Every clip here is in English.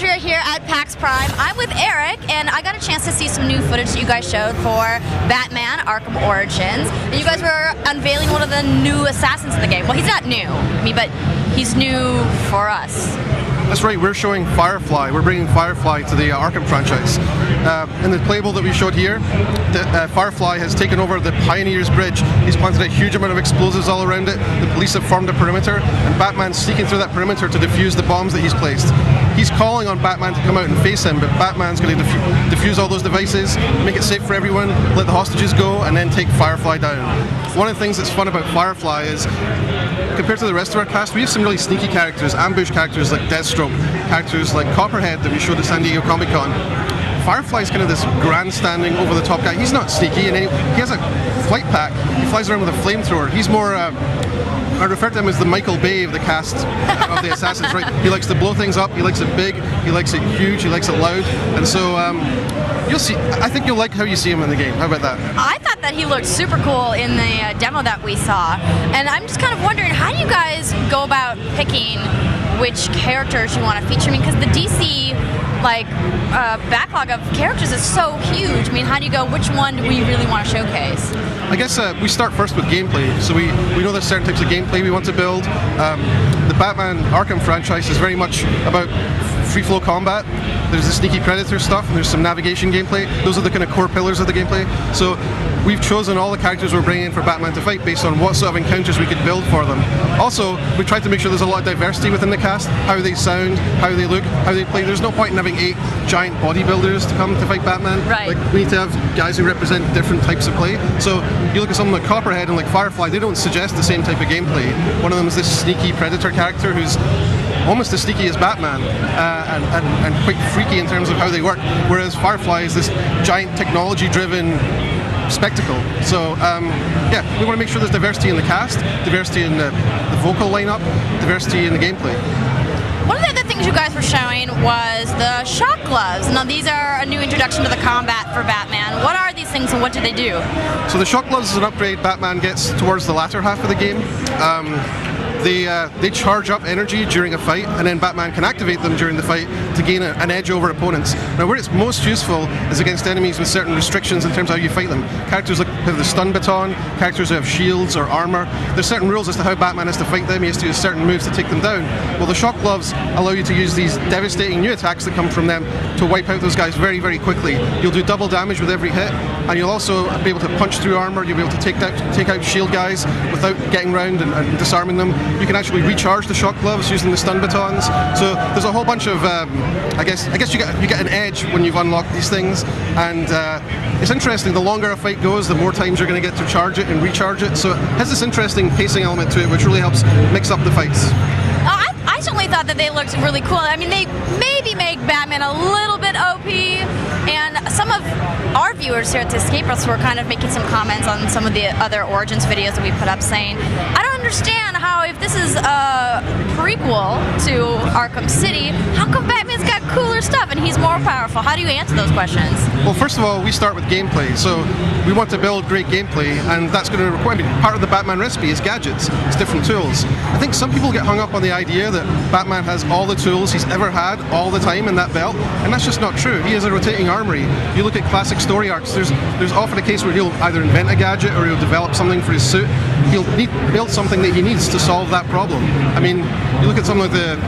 Andrea here at PAX Prime. I'm with Eric, and I got a chance to see some new footage that you guys showed for Batman Arkham Origins. And you guys were unveiling one of the new assassins in the game. Well, he's not new, but he's new for us. That's right, we're showing Firefly. We're bringing Firefly to the Arkham franchise. In the playable that we showed here, Firefly has taken over the Pioneer's Bridge. He's planted a huge amount of explosives all around it. The police have formed a perimeter, and Batman's sneaking through that perimeter to defuse the bombs that he's placed. He's calling on Batman to come out and face him, but Batman's going to defuse all those devices, make it safe for everyone, let the hostages go, and then take Firefly down. One of the things that's fun about Firefly is, compared to the rest of our cast, we have some really sneaky characters, ambush characters like Deathstroke, characters like Copperhead that we showed at San Diego Comic-Con. Firefly's kind of this grandstanding, over-the-top guy. He's not sneaky, and he has a flight pack. He flies around with a flamethrower. He's more, I refer to him as the Michael Bay of the cast of the Assassins, right? He likes to blow things up, he likes it big, he likes it huge, he likes it loud, and so you'll see. I think you'll like how you see him in the game. How about that? I thought that he looked super cool in the demo that we saw, and I'm just kind of wondering, how do you guys go about picking which characters you want to feature? I mean, because the DC backlog of characters is so huge. I mean, how do you go, which one do we really want to showcase? I guess we start first with gameplay. So we know there's certain types of gameplay we want to build. The Batman Arkham franchise is very much about free flow combat. There's the sneaky predator stuff, and there's some navigation gameplay. Those are the kind of core pillars of the gameplay. So we've chosen all the characters we're bringing in for Batman to fight based on what sort of encounters we could build for them. Also, we tried to make sure there's a lot of diversity within the cast, how they sound, how they look, how they play. There's no point in having 8 giant bodybuilders to come to fight Batman. Right. Like, we need to have guys who represent different types of play. So you look at something like Copperhead and like Firefly, they don't suggest the same type of gameplay. One of them is this sneaky predator character who's almost as sneaky as Batman, and quite freaky in terms of how they work, whereas Firefly is this giant technology-driven spectacle. So yeah, we want to make sure there's diversity in the cast, diversity in the vocal lineup, diversity in the gameplay. One of the other things you guys were showing was the shock gloves. Now, these are a new introduction to the combat for Batman. What are these things and what do they do? So the shock gloves is an upgrade Batman gets towards the latter half of the game. They charge up energy during a fight, and then Batman can activate them during the fight to gain an edge over opponents. Now, where it's most useful is against enemies with certain restrictions in terms of how you fight them. Characters like have the stun baton, characters who have shields or armor. There's certain rules as to how Batman has to fight them. He has to use certain moves to take them down. Well, the shock gloves allow you to use these devastating new attacks that come from them to wipe out those guys very, very quickly. You'll do double damage with every hit, and you'll also be able to punch through armor. You'll be able to take out shield guys without getting round and disarming them. You can actually recharge the shock gloves using the stun batons. So there's a whole bunch of, I guess you get an edge when you've unlocked these things, and it's interesting. The longer a fight goes, the more times you're going to get to charge it and recharge it. So it has this interesting pacing element to it, which really helps mix up the fights. I certainly thought that they looked really cool. I mean, they maybe make Batman a little bit OP, and some of our viewers here at Escape Us were kind of making some comments on some of the other Origins videos that we put up saying, I don't understand how, if this is a prequel to Arkham City, how come Batman's got cooler stuff and he's more powerful? How do you answer those questions? Well, first of all, we start with gameplay, so we want to build great gameplay, and that's going to require, part of the Batman recipe is gadgets, it's different tools. I think some people get hung up on the idea that Batman has all the tools he's ever had all the time in that belt, and that's just not true. He has a rotating armory. You look at classic story arcs, there's often a case where he'll either invent a gadget or he'll develop something for his suit. He'll build something that he needs to solve that problem. I mean, you look at something like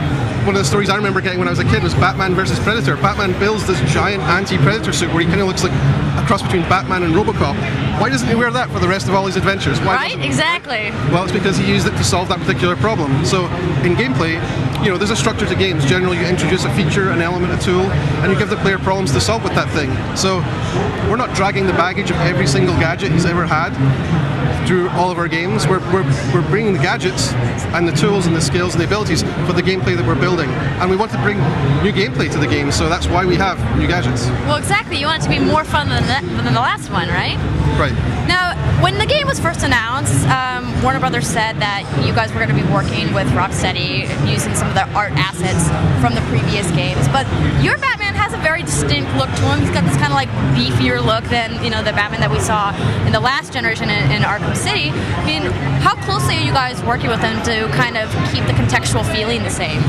one of the stories I remember getting when I was a kid was Batman versus Predator. Batman builds this giant anti-Predator suit where he kind of looks like a cross between Batman and Robocop. Why doesn't he wear that for the rest of all his adventures? Right, exactly. Well, it's because he used it to solve that particular problem. So in gameplay, there's a structure to games. Generally, you introduce a feature, an element, a tool, and you give the player problems to solve with that thing. So we're not dragging the baggage of every single gadget he's ever had through all of our games. We're bringing the gadgets and the tools and the skills and the abilities for the gameplay that we're building, and we want to bring new gameplay to the game, so that's why we have new gadgets. Well, exactly. You want it to be more fun than the last one, right? Right. Now, when the game was first announced, Warner Brothers said that you guys were going to be working with Rocksteady using some of the art assets from the previous games, but your Batman Batman has a very distinct look to him. He's got this kind of like beefier look than, you know, the Batman that we saw in the last generation in Arkham City. I mean, how closely are you guys working with him to kind of keep the contextual feeling the same?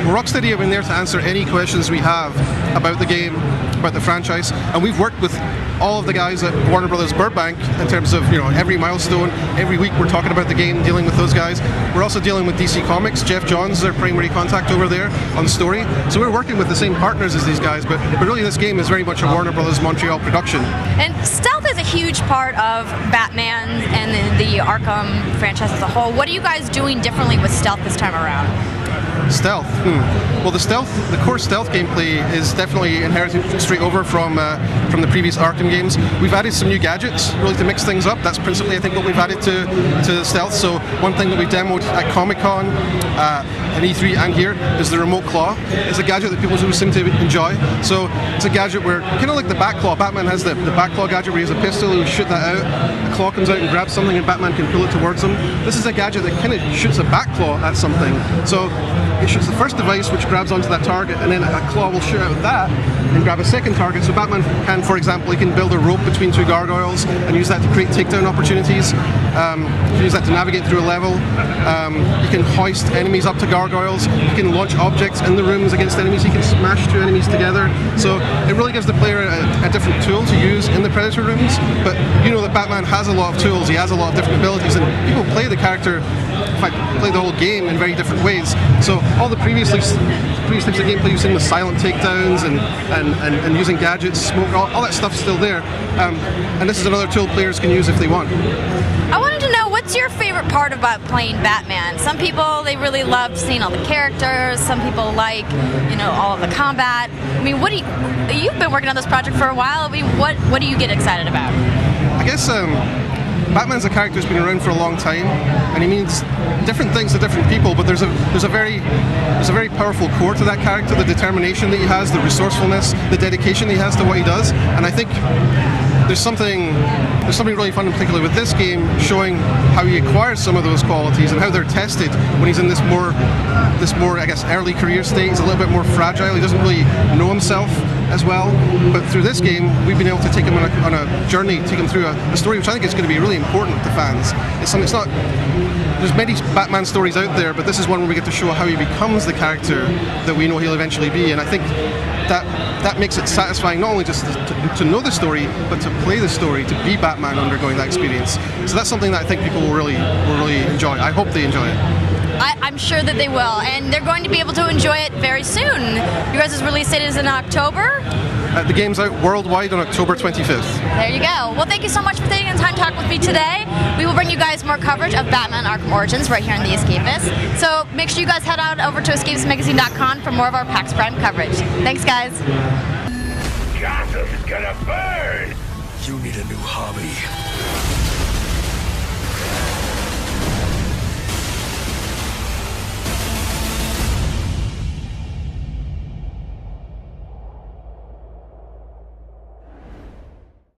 Well, Rocksteady have been there to answer any questions we have about the game, about the franchise, and we've worked with all of the guys at Warner Brothers Burbank in terms of, you know, every milestone. Every week we're talking about the game, dealing with those guys. We're also dealing with DC Comics. Jeff Johns is their primary contact over there on story. So we're working with the same partners as these guys, but really this game is very much a Warner Brothers Montreal production. And stealth is a huge part of Batman and the Arkham franchise as a whole. What are you guys doing differently with stealth this time around? Stealth. Well, the core stealth gameplay is definitely inherited straight over from the previous Arkham games. We've added some new gadgets, really to mix things up. That's principally, I think, what we've added to stealth. So one thing that we demoed at Comic-Con, and E3 and here, is the remote claw. It's a gadget that people seem to enjoy. So it's a gadget where, kind of like the back claw, Batman has the back claw gadget where he has a pistol, he shoot that out, the claw comes out and grabs something and Batman can pull it towards him. This is a gadget that kind of shoots a back claw at something. So it shoots the first device which grabs onto that target, and then a claw will shoot out that and grab a second target. So Batman can, for example, he can build a rope between two gargoyles and use that to create takedown opportunities. You can use that to navigate through a level. You can hoist enemies up to gargoyles. You can launch objects in the rooms against enemies. You can smash two enemies together. So it really gives the player a different tool to use in the Predator rooms. But you know that Batman has a lot of tools. He has a lot of different abilities, and people play the character, in fact, play the whole game in very different ways. So all the previous types of gameplay you've seen with silent takedowns and using gadgets, smoke, all that stuff's still there. And this is another tool players can use if they want. I wanted to know, what's your favorite part about playing Batman? Some people, they really love seeing all the characters. Some people like, you know, all of the combat. I mean, you've been working on this project for a while. I mean, what do you get excited about? I guess Batman's a character who's been around for a long time, and he means different things to different people. But there's a very powerful core to that character, the determination that he has, the resourcefulness, the dedication he has to what he does. And I think there's something really fun, in particular with this game, showing how he acquires some of those qualities and how they're tested when he's in this more, I guess, early career state. He's a little bit more fragile. He doesn't really know himself as well. But through this game, we've been able to take him on a journey, take him through a story which I think is going to be really important to fans. There's many Batman stories out there, but this is one where we get to show how he becomes the character that we know he'll eventually be. And I think that makes it satisfying, not only just to know the story, but to play the story, to be Batman undergoing that experience. So that's something that I think people will really enjoy. I hope they enjoy it. I'm sure that they will, and they're going to be able to enjoy it very soon. You guys' release date is in October? The game's out worldwide on October 25th. There you go. Well, thank you so much for taking the time to talk with me today. We will bring you guys more coverage of Batman Arkham Origins right here on The Escapist. So make sure you guys head on over to escapistmagazine.com for more of our PAX Prime coverage. Thanks, guys. Gotham's gonna burn! You need a new hobby.